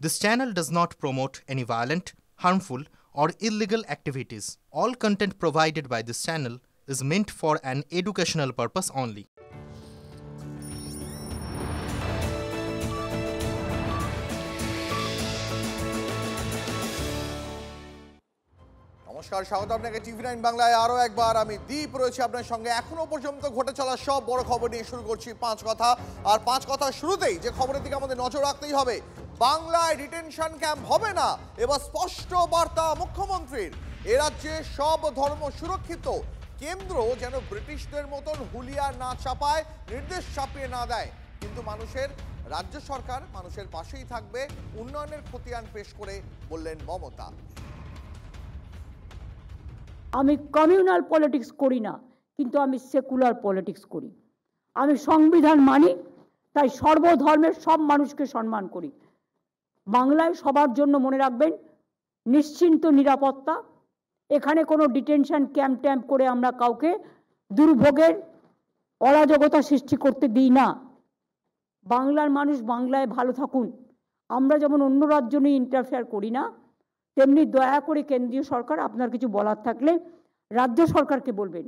This channel does not promote any violent, harmful, or illegal activities. All content provided by this channel is meant for an educational purpose only. নমস্কার, স্বাগত আপনাকে টিভি9 বাংলায়। আরও একবার আমি দীপ রয়েছে আপনার সঙ্গে। এখনো পর্যন্ত ঘটে চলা সব বড় খবর নিয়ে শুরু করছি পাঁচ কথা। আর পাঁচ কথা শুরুতেই যে খবরের দিকে আমাদের নজর রাখতেই হবে, বাংলায় ডিটেনশন ক্যাম্প হবে না, এবার স্পষ্ট বার্তা মুখ্যমন্ত্রীর। এ রাজ্যে সব ধর্ম সুরক্ষিত, কেন্দ্র যেন ব্রিটিশদের মতন হুলিয়া না চাপায়, নির্দেশ চাপিয়ে না দেয়। কিন্তু রাজ্য সরকার মানুষের পাশেই থাকবে, উন্নয়নের খতিয়ান পেশ করে বললেন মমতা। আমি কমিউনাল পলিটিক্স করি না, কিন্তু আমি সেকুলার পলিটিক্স করি। আমি সংবিধান মানি, তাই সর্বধর্মের সব মানুষকে সম্মান করি। বাংলায় সবার জন্য মনে রাখবেন নিশ্চিন্ত নিরাপত্তা। এখানে কোনো ডিটেনশন ক্যাম্প করে আমরা কাউকে দুর্ভোগের অরাজকতা সৃষ্টি করতে দিই না। বাংলার মানুষ বাংলায় ভালো থাকুন। আমরা যেমন অন্য রাজ্য নিয়ে ইন্টারফেয়ার করি না, তেমনি দয়া করে কেন্দ্রীয় সরকার আপনার কিছু বলার থাকলে রাজ্য সরকারকে বলবেন,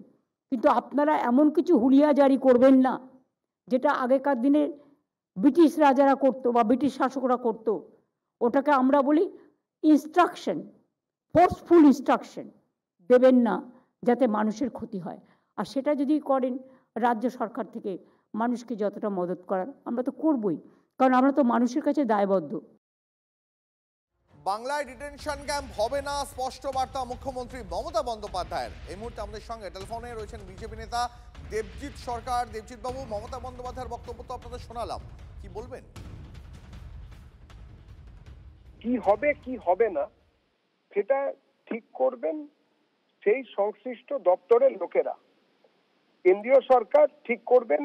কিন্তু আপনারা এমন কিছু হুলিয়া জারি করবেন না যেটা আগেকার দিনে ব্রিটিশ রাজারা করতো বা ব্রিটিশ শাসকরা করতো। ওটাকে আমরা বলি ইনস্ট্রাকশন, ফোর্সফুল ইনস্ট্রাকশন দেবেন না যাতে মানুষের ক্ষতি হয়। আর সেটা যদি করেন রাজ্য সরকার থেকে মানুষকে যতটা মদত করার আমরা তো করবই, কারণ আমরা তো মানুষের কাছে দায়বদ্ধ। বাংলায় ডিটেনশন ক্যাম্প হবে না, স্পষ্ট বার্তা মুখ্যমন্ত্রী মমতা বন্দ্যোপাধ্যায়ের। এই মুহূর্তে আমাদের সঙ্গে টেলিফোনে রয়েছেন বিজেপি নেতা দেবজিৎ সরকার। দেবজিৎ বাবু, মমতা বন্দ্যোপাধ্যায়ের বক্তব্য তো আপনাদের শোনালাম, কি বলবেন? কি হবে কি হবে না সেটা ঠিক করবেন সেই সংশ্লিষ্ট দপ্তরের লোকেরা। কেন্দ্রীয় সরকার ঠিক করবেন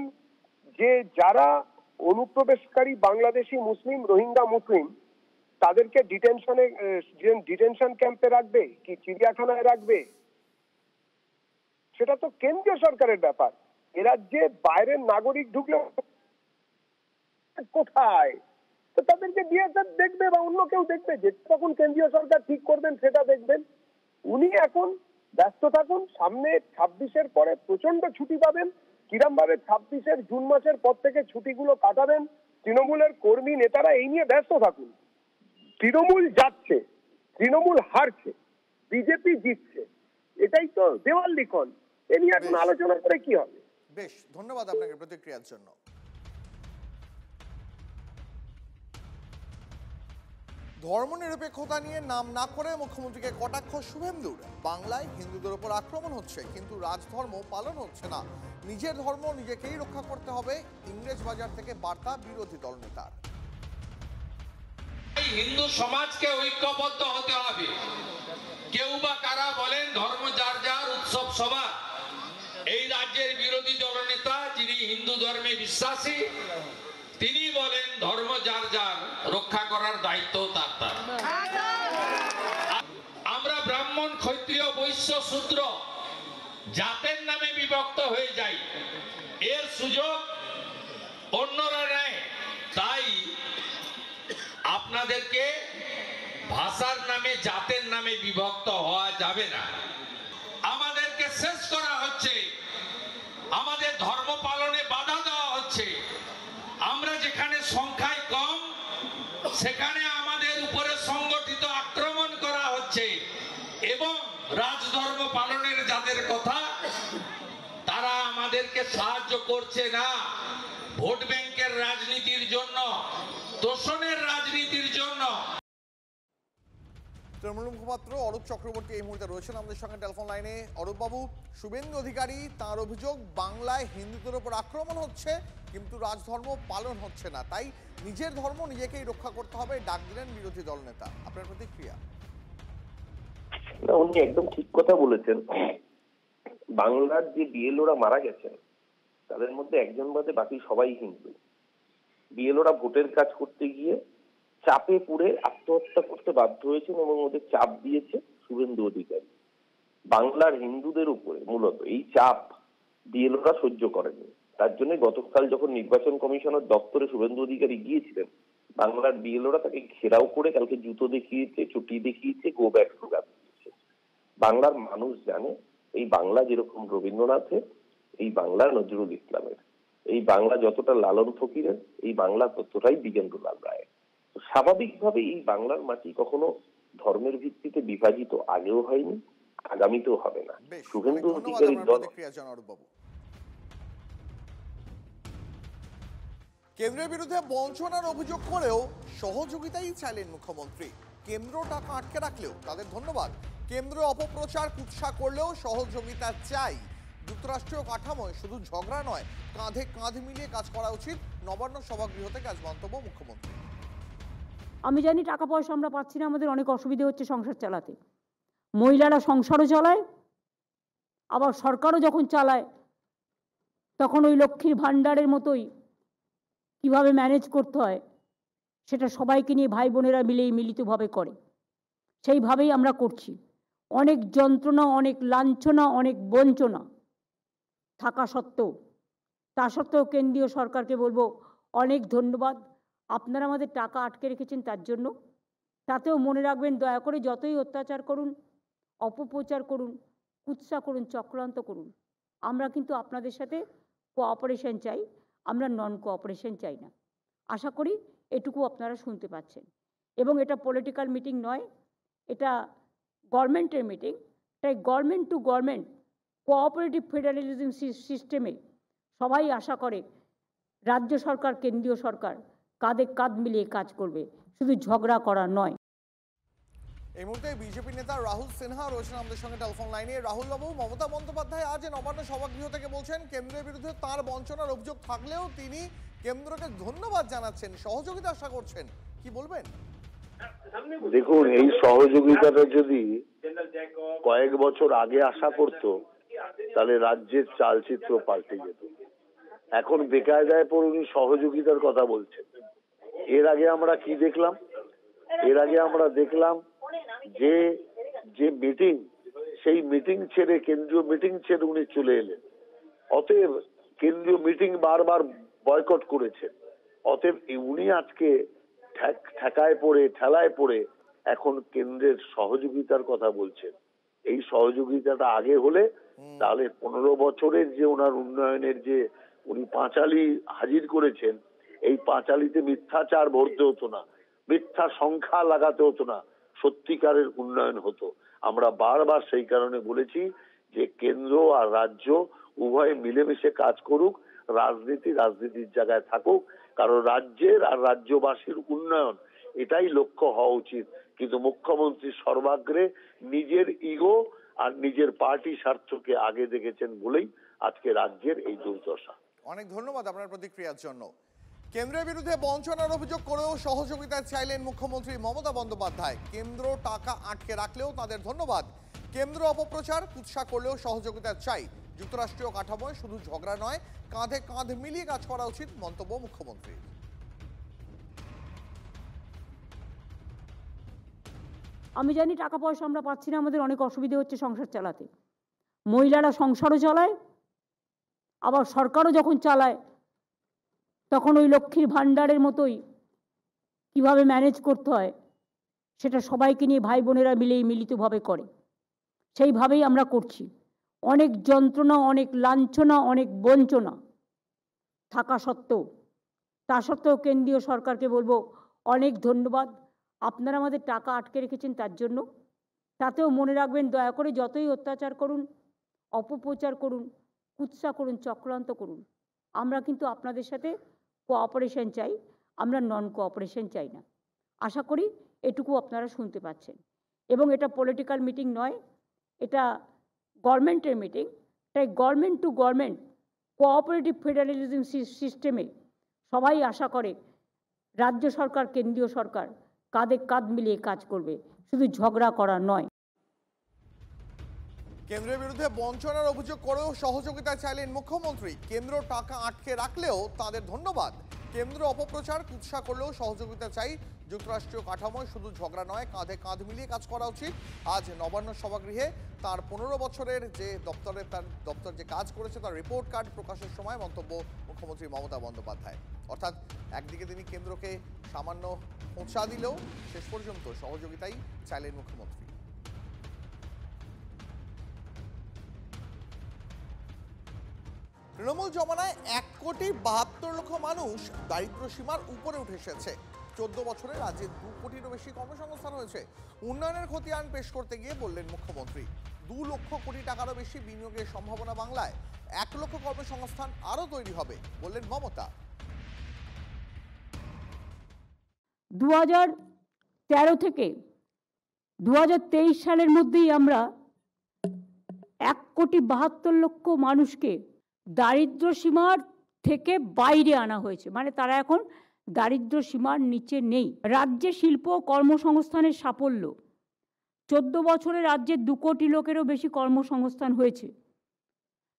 যে যারা অনুপ্রবেশকারী বাংলাদেশি মুসলিম, রোহিঙ্গা মুসলিম, তাদেরকে ডিটেনশন ক্যাম্পে রাখবে কি চিড়িয়াখানায় রাখবে, সেটা তো কেন্দ্রীয় সরকারের ব্যাপার। এ রাজ্যে বাইরের নাগরিক ঢুকলে কোথায়, তো তাদেরকে বিএসএফ দেখবে বা অন্য কেউ দেখবে, যে তখন কেন্দ্রীয় সরকার ঠিক করবেন সেটা দেখবেন। উনি এখন ব্যস্ত থাকুন, সামনে 26-এর পরে প্রচন্ড ছুটি পাবেন। কিরম ভাবে 26-এর জুন মাসের পর থেকে ছুটিগুলো কাটাবেন, তৃণমূলের কর্মী নেতারা এই নিয়ে ব্যস্ত থাকুন। তৃণমূল যাচ্ছে, তৃণমূল হারছে, বিজেপি জিতছে, এটাই তো দেওয়াল লিখন। এ নিয়ে এখন আলোচনা করে কি হবে? বেশ, ধন্যবাদ আপনাকে প্রতিক্রিয়ার জন্য। ধর্মনিরপেক্ষতা নিয়ে নাম না করে মুখ্যমন্ত্রীকে কটাক্ষ শুভেন্দুর। বাংলায় হিন্দুদের উপর আক্রমণ হচ্ছে, কিন্তু রাজধর্ম পালন হচ্ছে না। নিজের ধর্ম নিজেকেই রক্ষা করতে হবে, ইংরেজ বাজার থেকে বার্তা বিরোধী দলনেতার। হিন্দু সমাজকে ঐক্যবদ্ধ হতে হবে। কেউ বা কারা বলেন ধর্ম যার যার, উৎসব সবার। এই রাজ্যের বিরোধী দলনেতা যিনি হিন্দু ধর্মে বিশ্বাসী, তিনি বলেন ধর্ম যার যার, রক্ষা করার দায়িত্ব তার তার। আমরা ব্রাহ্মণ, ক্ষত্রিয়, বৈশ্য, শূদ্র জাতের নামে বিভক্ত হয়ে যাই, এর সুযোগ অন্যরা নেয়। তাই আপনাদেরকে ভাষার নামে, জাতের নামে বিভক্ত হওয়া যাবে না। আমাদেরকে শেষ করা হচ্ছে, আমাদের ধর্ম পালনে বাধা দেওয়া হচ্ছে। আমরা যেখানে সংখ্যায় কম, সেখানে আমাদের উপরে সংগঠিত আক্রমণ করা হচ্ছে, এবং রাজধর্ম পালনের যাদের কথা, তারা আমাদেরকে সাহায্য করছে না। ভোট ব্যাংকের রাজনীতির জন্য, তোষণের রাজনীতির জন্য। তৃণমূল মুখপাত্র অরূপ চক্রবর্তী এই মুহূর্তে রয়েছেন আমাদের সঙ্গে টেলিফোন লাইনে। অরূপ বাবু, শুভেন্দু অধিকারী তার অভিযোগ বাংলায় হিন্দুদের উপর আক্রমণ হচ্ছে, কিন্তু রাজধর্ম পালন হচ্ছে না, তাই নিজের ধর্ম নিজেকেই রক্ষা করতে হবে, ডাক দিলেন বিরোধী দলনেতা। আপনার প্রতিক্রিয়া? না, উনি একদম ঠিক কথা বলেছেন। বাংলার যে বিএলওরা মারা গেছেন তাদের মধ্যে একজন বাদে বাকি সবাই হিন্দু। বিএলওরা ভোটের কাজ করতে গিয়ে চাপে পড়ে আত্মহত্যা করতে বাধ্য হয়েছেন, এবং ওদের চাপ দিয়েছে শুভেন্দু অধিকারী। বাংলার হিন্দুদের উপরে মূলত এই চাপ বিএলওরা সহ্য করেনি। তার জন্য গতকাল যখন নির্বাচন কমিশনের দপ্তরে শুভেন্দু অধিকারী গিয়েছিলেন, বাংলার বিএলওরা তাকে ঘেরাও করে কালকে জুতো দেখিয়েছে, চুটি দেখিয়েছে, গো ব্যাক টু দিয়েছে। বাংলার মানুষ জানে এই বাংলা যেরকম রবীন্দ্রনাথের, এই বাংলা নজরুল ইসলামের, এই বাংলা যতটা লালন ফকিরের, এই বাংলা ততটাই দ্বিজেন্দ্রলাল রায়ের। স্বাভাবিকভাবে এই বাংলার মাটি কখনো ধর্মের ভিত্তিতে বিভাজিত আগেও হয়নি, আগামীতেও হবে না। শুভেন্দু অধিকারীর দল। কেন্দ্রের বিরুদ্ধে বঞ্চনার অভিযোগ করেও সহযোগিতাই চাইলেন মুখ্যমন্ত্রী। কেন্দ্র টাকা আটকে রাখলেও তাদের ধন্যবাদ, কেন্দ্র অপপ্রচার কুৎসা করলেও সহযোগিতা চাই। যুক্তরাষ্ট্রীয় কাঠামোয় শুধু ঝগড়া নয়, কাঁধে কাঁধ মিলিয়ে কাজ করা উচিত, নবান্ন সভাগৃহ থেকে আজ মন্তব্য মুখ্যমন্ত্রী। আমি জানি টাকা পয়সা আমরা পাচ্ছি না, আমাদের অনেক অসুবিধা হচ্ছে সংসার চালাতে। মহিলারা সংসারও চালায়, আবার সরকারও যখন চালায় তখন ওই লক্ষ্মীর ভাণ্ডারের মতোই কিভাবে ম্যানেজ করতে হয় সেটা সবাইকে নিয়ে ভাই বোনেরা মিলেই মিলিতভাবে করে, সেইভাবেই আমরা করছি। অনেক যন্ত্রণা, অনেক লাঞ্ছনা, অনেক বঞ্চনা থাকা সত্ত্বেও, তা সত্ত্বেও কেন্দ্রীয় সরকারকে বলবো অনেক ধন্যবাদ, আপনারা আমাদের টাকা আটকে রেখেছেন তার জন্য। তাতেও মনে রাখবেন, দয়া করে যতই অত্যাচার করুন, অপপ্রচার করুন, কুৎসা করুন, চক্রান্ত করুন, আমরা কিন্তু আপনাদের সাথে কোঅপারেশন চাই, আমরা নন কোঅপারেশন চাই না। আশা করি এটুকু আপনারা শুনতে পাচ্ছেন। এবং এটা পলিটিক্যাল মিটিং নয়, এটা গভর্নমেন্টের মিটিং। তাই government to government cooperative federalism সিস্টেমে সবাই আশা করে রাজ্য সরকার, কেন্দ্রীয় সরকার কাঁধে কাঁধ মিলিয়ে কাজ করবে, শুধু ঝগড়া করা নয়। এই মুহূর্তে বিজেপি নেতা রাহুল সিনহা রয়েছেন আমাদের সঙ্গে টেলিফোন লাইনে। রাহুল বাবু, মমতা বন্দ্যোপাধ্যায় আজ নবান্ন সভাগৃহ থেকে বলছেন কেন্দ্রের বিরুদ্ধে তার বঞ্চনার অভিযোগ থাকলেও তিনি কেন্দ্রকে ধন্যবাদ জানাচ্ছেন, সহযোগিতা আশা করছেন, কি বলবেন? দেখুন, এই সহযোগিতাটা যদি কয়েক বছর আগে আশা করত তাহলে রাজ্যের চালচিত্র পাল্টে যেত। এখন বেকায়দায় পড়ে উনি সহযোগিতার কথা বলছেন। এর আগে আমরা কি দেখলাম? এর আগে আমরা দেখলাম যে মিটিং, সেই মিটিং ছেড়ে, কেন্দ্রীয় মিটিং ছেড়ে উনি চলে এলেন। অতএব কেন্দ্রীয় মিটিং বারবার বয়কট করেছেন। অতএব উনি আজকে ঠেলায় পড়ে এখন কেন্দ্রের সহযোগিতার কথা বলছেন। এই সহযোগিতাটা আগে হলে তাহলে 15 বছরের যে ওনার উন্নয়নের যে উনি পাঁচালী হাজির করেছেন, এই পাঁচালীতে মিথ্যাচার ভরতে হতো না, মিথ্যা সংখ্যা লাগাতে হতো না, সত্যিকারের উন্নয়ন হতো। আমরা বারবার সেই কারণে বলেছি যে কেন্দ্র আর রাজ্য উভয়ে মিলেমিশে কাজ করুক, রাজনীতির জায়গায় থাকুক, কারণ রাজ্যের আর রাজ্যবাসীর উন্নয়ন এটাই লক্ষ্য হওয়া উচিত। কিন্তু মুখ্যমন্ত্রী সর্বাগ্রে নিজের ইগো আর নিজের পার্টি স্বার্থকে আগে দেখেছেন বলেই আজকে রাজ্যের এই দুর্দশা। অনেক ধন্যবাদ আপনার প্রতিক্রিয়ার জন্য। কেন্দ্রের বিরুদ্ধে বঞ্চনার অভিযোগ করেও সহযোগিতা চাইলেন মুখ্যমন্ত্রী মমতা বন্দ্যোপাধ্যায়। কেন্দ্র টাকা আটকে রাখলেও তাদের ধন্যবাদ, কেন্দ্র অপপ্রচার কুৎসা করলেও সহযোগিতা চাই। যুক্তরাষ্ট্রীয় কাঠামোয় শুধু ঝগড়া নয়, কাঁধে কাঁধ মিলিয়ে কাজ করা উচিত, মন্তব্য মুখ্যমন্ত্রী। আমি জানি টাকা পয়সা আমরা পাচ্ছি না, আমাদের অনেক অসুবিধা হচ্ছে সংসার চালাতে। মহিলারা সংসারও চালায়, আবার সরকারও যখন চালায় তখন ওই লক্ষ্মীর ভাণ্ডারের মতোই কিভাবে ম্যানেজ করতে হয় সেটা সবাইকে নিয়ে ভাই বোনেরা মিলেই মিলিতভাবে করে, সেইভাবেই আমরা করছি। অনেক যন্ত্রণা, অনেক লাঞ্ছনা, অনেক বঞ্চনা থাকা সত্ত্বেও, তা সত্ত্বেও কেন্দ্রীয় সরকারকে বলবো অনেক ধন্যবাদ, আপনারা আমাদের টাকা আটকে রেখেছেন তার জন্য। তাতেও মনে রাখবেন, দয়া করে যতই অত্যাচার করুন, অপপ্রচার করুন, কুৎসা করুন, চক্রান্ত করুন, আমরা কিন্তু আপনাদের সাথে কোঅপারেশন চাই, আমরা নন কোঅপারেশন চাই না। আশা করি এটুকু আপনারা শুনতে পাচ্ছেন। এবং এটা পলিটিক্যাল মিটিং নয়, এটা গভর্নমেন্টের মিটিং। তাই government to government cooperative federalism সিস্টেমে সবাই আশা করে রাজ্য সরকার, কেন্দ্রীয় সরকার কাঁধে কাঁধ মিলিয়ে কাজ করবে, শুধু ঝগড়া করা নয়। কেন্দ্রের বিরুদ্ধে বঞ্চনার অভিযোগ করেও সহযোগিতা চাইলেন মুখ্যমন্ত্রী। কেন্দ্র টাকা আটকে রাখলেও তাদের ধন্যবাদ, কেন্দ্র অপপ্রচার কুৎসা করলেও সহযোগিতা চাই। যুক্তরাষ্ট্রীয় কাঠামোয় শুধু ঝগড়া নয়, কাঁধে কাঁধ মিলিয়ে কাজ করা উচিত। আজ নবান্ন সভাগৃহে তার 15 বছরের যে দপ্তর যে কাজ করেছে তার রিপোর্ট কার্ড প্রকাশের সময় মন্তব্য মুখ্যমন্ত্রী মমতা বন্দ্যোপাধ্যায়। অর্থাৎ একদিকে তিনি কেন্দ্রকে সামান্য খোঁচা দিলেও শেষ পর্যন্ত সহযোগিতাই চাইলেন মুখ্যমন্ত্রী। তৃণমূল জমানায় 1,72,00,000 মানুষ দারিদ্র সীমার উপরে উঠে এসেছে। 14 বছরে রাজ্যে 2 কোটিরও বেশি কর্মসংস্থান হয়েছে। উন্নয়নের খতিয়ান পেশ করতে গিয়ে বললেন মুখ্যমন্ত্রী 2 লক্ষ কোটি টাকারও বেশি বিনিয়োগের সম্ভাবনা বাংলায়। 1 লক্ষ কর্মসংস্থান আরও তৈরি হবে বললেন মমতা। 2013 থেকে 2023 সালের মধ্যেই আমরা 1,72,00,000 মানুষকে দারিদ্র সীমার থেকে বাইরে আনা হয়েছে, মানে তারা এখন দারিদ্র সীমার নিচে নেই। রাজ্যে শিল্প কর্মসংস্থানের সাফল্য, 14 বছরে রাজ্যে 2 কোটি লোকেরও বেশি কর্মসংস্থান হয়েছে।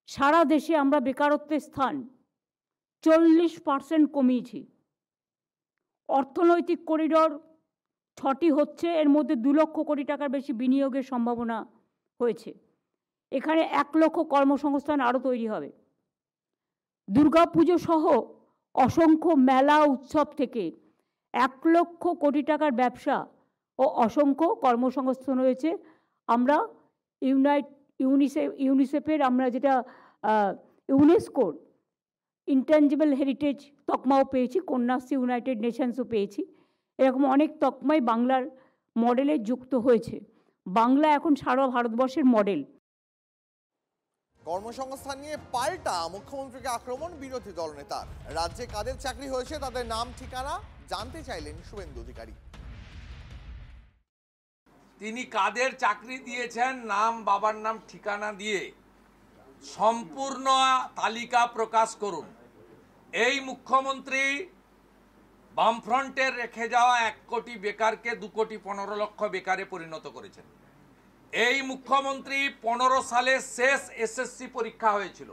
সারা দেশে আমরা বেকারত্বের স্থান 40% কমিয়েছি। অর্থনৈতিক করিডর 6টি হচ্ছে, এর মধ্যে 2 লক্ষ কোটি টাকার বেশি বিনিয়োগের সম্ভাবনা হয়েছে। এখানে 1 লক্ষ কর্মসংস্থান আরও তৈরি হবে। দুর্গাপুজো সহ অসংখ্য মেলা উৎসব থেকে 1 লক্ষ কোটি টাকার ব্যবসা ও অসংখ্য কর্মসংস্থান হয়েছে। আমরা ইউনিসেফের আমরা যেটা ইউনেস্কোর ইনট্যাঞ্জিবল হেরিটেজ তকমাও পেয়েছি, কন্যাশ্রী ইউনাইটেড নেশনসও পেয়েছি। এরকম অনেক তকমাই বাংলার মডেলে যুক্ত হয়েছে। বাংলা এখন সারা ভারতবর্ষের মডেল। কর্মসংস্থান নিয়ে পাল্টা মুখ্যমন্ত্রীকে আক্রমণ বিরোধী দলনেতার। রাজ্যে কাদের চাকরি হয়েছে তাদের নাম ঠিকানা জানতে চাইলেন শুভেন্দু অধিকারী। তিনি কাদের চাকরি দিয়েছেন নাম, বাবার নাম, ঠিকানা দিয়ে সম্পূর্ণ তালিকা প্রকাশ করুন। এই মুখ্যমন্ত্রী বামফ্রন্টের রেখে যাওয়া 1 কোটি বেকারকে 2,15,00,000 বেকারে পরিণত করেছেন। এই মুখ্যমন্ত্রী 15 সালে শেষ এসএসসি পরীক্ষা হয়েছিল,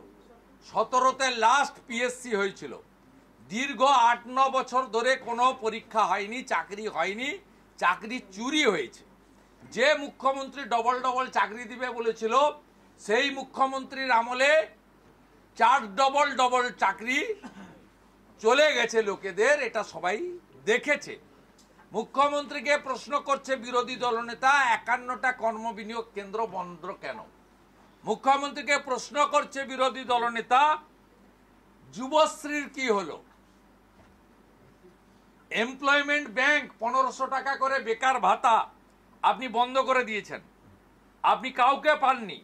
17তে লাস্ট পিএসসি হয়েছিল। দীর্ঘ 8-9 বছর ধরে কোনো পরীক্ষা হয়নি, চাকরি হয়নি, চাকরি চুরি হয়েছে। যে মুখ্যমন্ত্রী ডবল চাকরি দিবে বলেছিল, সেই মুখ্যমন্ত্রীর আমলে 4 ডবল চাকরি চলে গেছে লোকেদের, এটা সবাই দেখেছে। মুখ্যমন্ত্রীকে প্রশ্ন করছে বিরোধী দলনেতা 51টা কর্মবিনিয়োগ কেন্দ্র বন্ধ কেন? মুখ্যমন্ত্রীকে প্রশ্ন করছে বিরোধী দলনেতা যুবশ্রীর কি হলো? এমপ্লয়মেন্ট ব্যাংক 1500 টাকা করে বেকার ভাতা আপনি বন্ধ করে দিয়েছেন, আপনি কাউকে পাননি।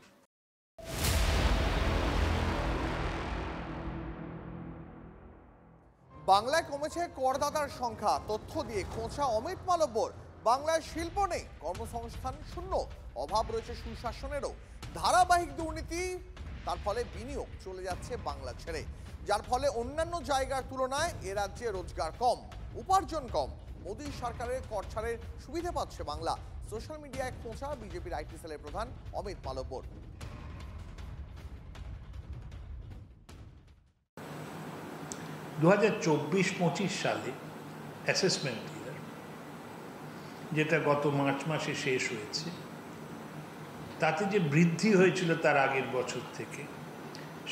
বাংলায় কমেছে করদাতার সংখ্যা, তথ্য দিয়ে খোঁচা অমিত মালব্যর। বাংলায় শিল্প নেই, কর্মসংস্থান শূন্য, অভাব রয়েছে সুশাসনেরও। ধারাবাহিক দুর্নীতি, তার ফলে বিনিয়োগ চলে যাচ্ছে বাংলা ছেড়ে, যার ফলে অন্যান্য জায়গার তুলনায় এ রাজ্যে রোজগার কম, উপার্জন কম। মোদী সরকারের কর ছাড়ের সুবিধা পাচ্ছে বাংলা। সোশ্যাল মিডিয়ায় খোঁচা বিজেপির আইটি সেলের প্রধান অমিত মালব্যর। 2024-25 সালে অ্যাসেসমেন্ট ইয়ার, যেটা গত মার্চ মাসে শেষ হয়েছে, তাতে যে বৃদ্ধি হয়েছিল তার আগের বছর থেকে,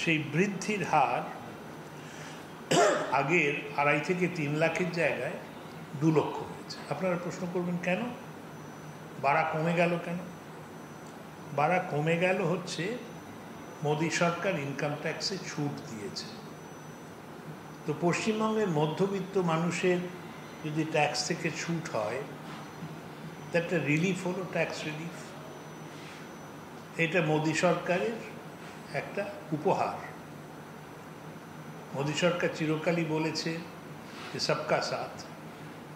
সেই বৃদ্ধির হার আগের 2.5 থেকে 3 লাখের জায়গায় 2 লক্ষ হয়েছে। আপনারা প্রশ্ন করবেন কেন বাড়া কমে গেল? কেন বাড়া কমে গেল? হচ্ছে মোদী সরকার ইনকাম ট্যাক্সে ছুট দিয়েছে। তো পশ্চিমবঙ্গের মধ্যবিত্ত মানুষের যদি ট্যাক্স থেকে ছুট হয়, তা একটা রিলিফ হলো, ট্যাক্স রিলিফ। এটা মোদী সরকারের একটা উপহার। মোদী সরকার চিরকালই বলেছে যে সবকা সাথ,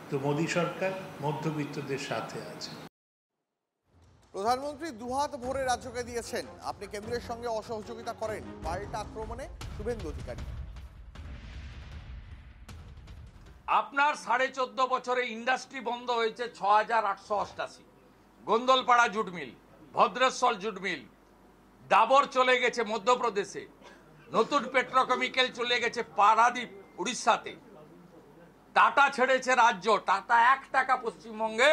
তো মোদী সরকার মধ্যবিত্তদের সাথে আছে। প্রধানমন্ত্রী দুহাত ভরে রাজ্যকে দিয়েছেন, আপনি কেন্দ্রের সঙ্গে অসহযোগিতা করেন, পাল্টা আক্রমণে শুভেন্দু অধিকারী। আপনার 14.5 বছরে ইন্ডাস্ট্রি বন্ধ হয়েছে 6,888। Gondalpara jute mill, Bhadreswar jute mill, Dabur চলে গেছে মধ্যপ্রদেশে, নতুন পেট্রোকেমিক্যাল চলে গেছে পারাদীপ উড়িষ্যাতে, টাটা ছেড়েছে রাজ্য। টাটা 1 টাকা পশ্চিমবঙ্গে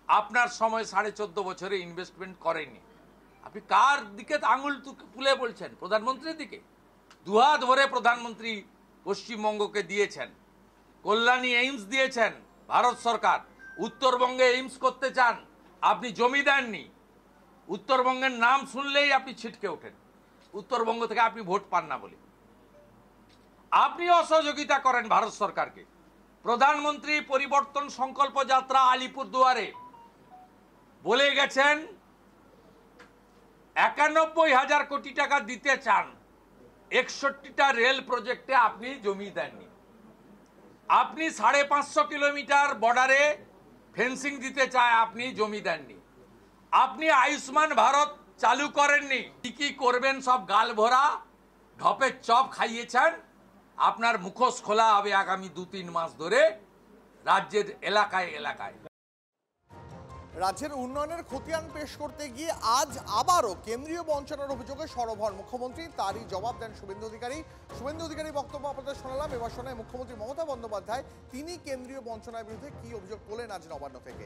আপনার সময় 14.5 বছরে ইনভেস্টমেন্ট করেনি। আপনি কার দিকে আঙুল তুলে বলছেন? প্রধানমন্ত্রীর দিকে। দুহাত ভরে প্রধানমন্ত্রী পশ্চিমবঙ্গকে দিয়েছেন। কল্যাণী এইমস দিয়েছেন ভারত সরকার, উত্তরবঙ্গে এইমস করতে চান, আপনি জমি দেননি। উত্তরবঙ্গের নাম শুনলেই আপনি ছিটকে ওঠেন, উত্তরবঙ্গ থেকে আপনি ভোট পান না বলে। আপনি অসহযোগিতা করেন ভারত সরকারকে। প্রধানমন্ত্রী পরিবর্তন সংকল্প যাত্রা আলিপুরদুয়ারে বলে গেছেন ৯১,০০০ কোটি টাকা দিতে চান, ৬১টা রেল প্রজেক্টে আপনি জমি দেননি। আপনি ৫৫০ কিলোমিটার বর্ডারে ফেন্সিং দিতে চায়, আপনি জমি দেননি। আপনি আয়ুষ্মান ভারত চালু করেননি, কি করবেন সব গাল ভরা ঢপের চপ খাইয়েছেন। আপনার মুখোশ খোলা হবে আগামী ২-৩ মাস ধরে রাজ্যের এলাকায় এলাকায়। রাজ্যের উন্নয়নের খতিয়ান পেশ করতে গিয়ে আজ আবারও কেন্দ্রীয় বঞ্চনার অভিযোগে সরব হন মুখ্যমন্ত্রী। তারই জবাব দেন শুভেন্দু অধিকারী। শুভেন্দু অধিকারী বক্তব্য আপনাদের শোনালাম। এবার শোনায় মুখ্যমন্ত্রী মমতা বন্দ্যোপাধ্যায় তিনি কেন্দ্রীয় বঞ্চনার বিরুদ্ধে কি অভিযোগ তোলেন আজ নবান্ন থেকে।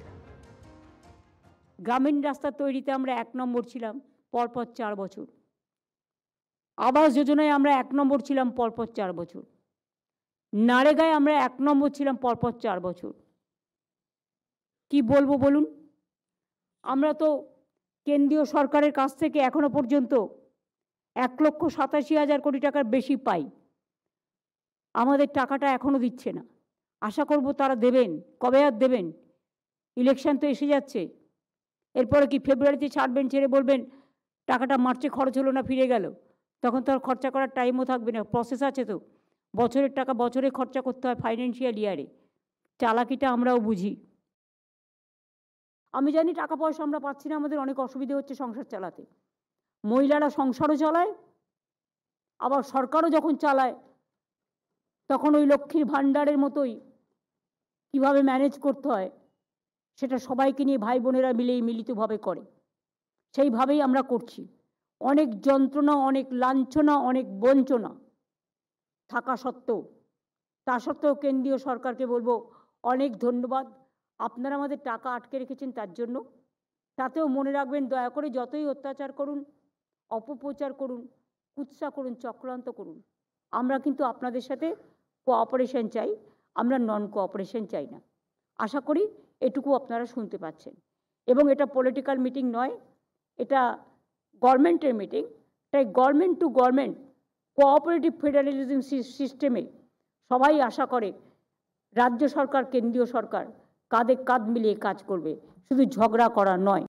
গ্রামীণ রাস্তা তৈরিতে আমরা ১ নম্বর ছিলাম পরপর ৪ বছর। আবাস যোজনায় আমরা ১ নম্বর ছিলাম পরপর ৪ বছর। নারেগায় আমরা ১ নম্বর ছিলাম পরপর ৪ বছর। কি বলবো বলুন? আমরা তো কেন্দ্রীয় সরকারের কাছ থেকে এখনো পর্যন্ত ১,৮৭,০০০ কোটি টাকার বেশি পাই। আমাদের টাকাটা এখনো দিচ্ছে না। আশা করব তারা দেবেন। কবে আর দেবেন? ইলেকশন তো এসে যাচ্ছে। এরপরে কি ফেব্রুয়ারিতে ছাড়বেন, ছেড়ে বলবেন টাকাটা মার্চে খরচ হলো না, ফিরে গেল? তখন তো আর খরচা করার টাইমও থাকবে না। প্রসেস আছে তো, বছরের টাকা বছরে খরচা করতে হয় ফাইন্যান্সিয়াল ইয়ারে। চালাকিটা আমরাও বুঝি। আমি জানি টাকা পয়সা আমরা পাচ্ছি না, আমাদের অনেক অসুবিধে হচ্ছে সংসার চালাতে। মহিলারা সংসারও চালায়, আবার সরকারও যখন চালায় তখন ওই লক্ষ্মীর ভাণ্ডারের মতোই কিভাবে ম্যানেজ করতে হয় সেটা সবাইকে নিয়ে ভাই বোনেরা মিলেই মিলিতভাবে করে। সেইভাবেই আমরা করছি। অনেক যন্ত্রণা, অনেক লাঞ্ছনা, অনেক বঞ্চনা থাকা সত্ত্বেও, তা সত্ত্বেও কেন্দ্রীয় সরকারকে বলবো অনেক ধন্যবাদ। আপনারা আমাদের টাকা আটকে রেখেছেন তার জন্য। তাতেও মনে রাখবেন, দয়া করে যতই অত্যাচার করুন, অপপ্রচার করুন, কুৎসা করুন, চক্রান্ত করুন, আমরা কিন্তু আপনাদের সাথে কোঅপারেশন চাই, আমরা নন কোঅপারেশন চাই না। আশা করি এটুকু আপনারা শুনতে পাচ্ছেন। এবং এটা পলিটিক্যাল মিটিং নয়, এটা গভর্নমেন্টের মিটিং। তাই government to government cooperative federalism সিস্টেমে সবাই আশা করে রাজ্য সরকার কেন্দ্রীয় সরকার কাঁধে কাঁধ মিলিয়ে কাজ করবে, শুধু ঝগড়া করা নয়।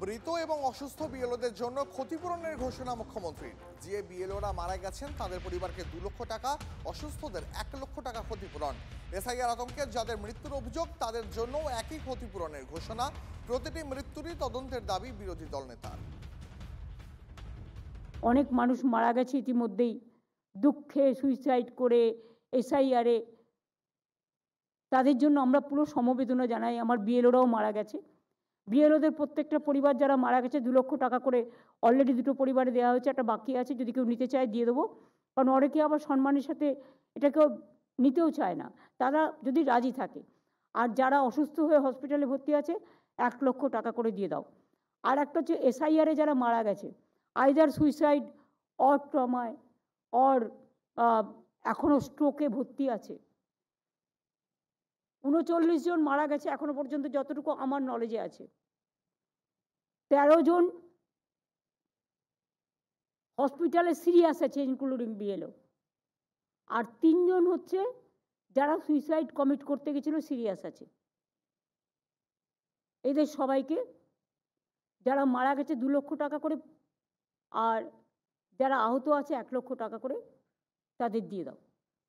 মৃত এবং অসুস্থ বিএলওদের জন্য ক্ষতিপূরণের ঘোষণা মুখ্যমন্ত্রীর। যে বিএলওরা মারা গেছেন তাদের পরিবারকে ২ লক্ষ টাকা, অসুস্থদের ১ লক্ষ টাকা ক্ষতিপূরণ। এসআইআর আতঙ্কে যাদের মৃত্যুর অভিযোগ তাদের জন্য একই ক্ষতিপূরণের ঘোষণা। প্রতিটি মৃত্যুরই তদন্তের দাবি বিরোধী দল নেতার। অনেক মানুষ মারা গেছে ইতিমধ্যেই, দুঃখে সুইসাইড করে, এসআইআরে। তাদের জন্য আমরা পুরো সমবেদনা জানাই। আমার বিএলওরাও মারা গেছে। বিএলওদের প্রত্যেকটা পরিবার যারা মারা গেছে ২ লক্ষ টাকা করে অলরেডি 2টো পরিবারে দেওয়া হয়েছে, একটা বাকি আছে, যদি কেউ নিতে চায় দিয়ে দেবো। কারণ অনেকে আবার সম্মানের সাথে এটা কেউ নিতেও চায় না, তারা যদি রাজি থাকে। আর যারা অসুস্থ হয়ে হসপিটালে ভর্তি আছে 1 লক্ষ টাকা করে দিয়ে দাও। আর একটা হচ্ছে এসআইআরে যারা মারা গেছে, আইদার সুইসাইড অর ট্রমায় অর এখনও স্ট্রোকে ভর্তি আছে। ৩৯ জন মারা গেছে এখনো পর্যন্ত যতটুকু আমার নলেজে আছে। 13 জন হসপিটালে সিরিয়াস আছে ইনক্লুডিং বিএলও। আর 3 জন হচ্ছে যারা সুইসাইড কমিট করতে গেছিল সিরিয়াস আছে। এদের সবাইকে যারা মারা গেছে 2 লক্ষ টাকা করে, আর যারা আহত আছে 1 লক্ষ টাকা করে তাদের দিয়ে দাও,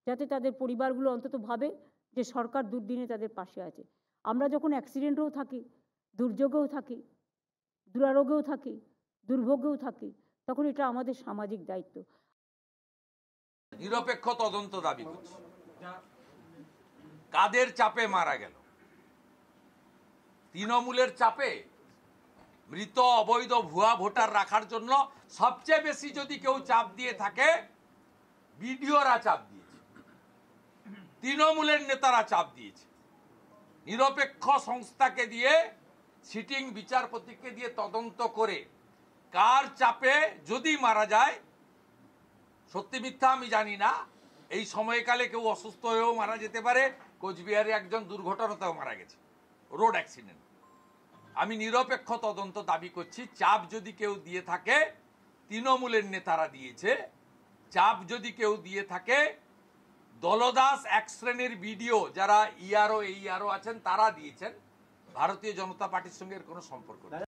যাতে তাদের পরিবারগুলো অন্তত ভাবে যে সরকার দুর্দিনে তাদের পাশে আছে। আমরা যখন অ্যাক্সিডেন্টেও থাকি, দুর্যোগেও থাকি, দুরারোগেও থাকি, দুর্ভোগেও থাকি, তখন এটা আমাদের সামাজিক দায়িত্ব। নিরপেক্ষ তদন্ত দাবি করছি। কাদের চাপে মারা গেল? তৃণমূলের চাপে? মৃত অবৈধ ভুয়া ভোটার রাখার জন্য সবচেয়ে বেশি যদি কেউ চাপ দিয়ে থাকে, বিডিওরা চাপ দিয়েছে, তৃণমূলের নেতারা চাপ দিয়েছে। নিরপেক্ষ সংস্থাকে দিয়ে, সিটিং বিচারপতিকে দিয়ে তদন্ত করে কার চাপে যদি মারা যায়, সত্যি মিথ্যা আমি জানি না, এই সময়কালে কেউ অসুস্থ হয়েও মারা যেতে পারে। কোচবিহারে একজন দুর্ঘটনাতেও মারা গেছে, রোড অ্যাক্সিডেন্ট। আমি নিরপেক্ষ তদন্ত দাবি করছি। চাপ যদি কেউ দিয়ে থাকে, তৃণমূলের নেতারা দিয়েছে। চাপ যদি কেউ দিয়ে থাকে, দলদাস এক শ্রেণীর ভিডিও যারা ইআরও আছেন তারা দিয়েছেন। ভারতীয় জনতা পার্টির সঙ্গে এর কোনো সম্পর্ক নেই।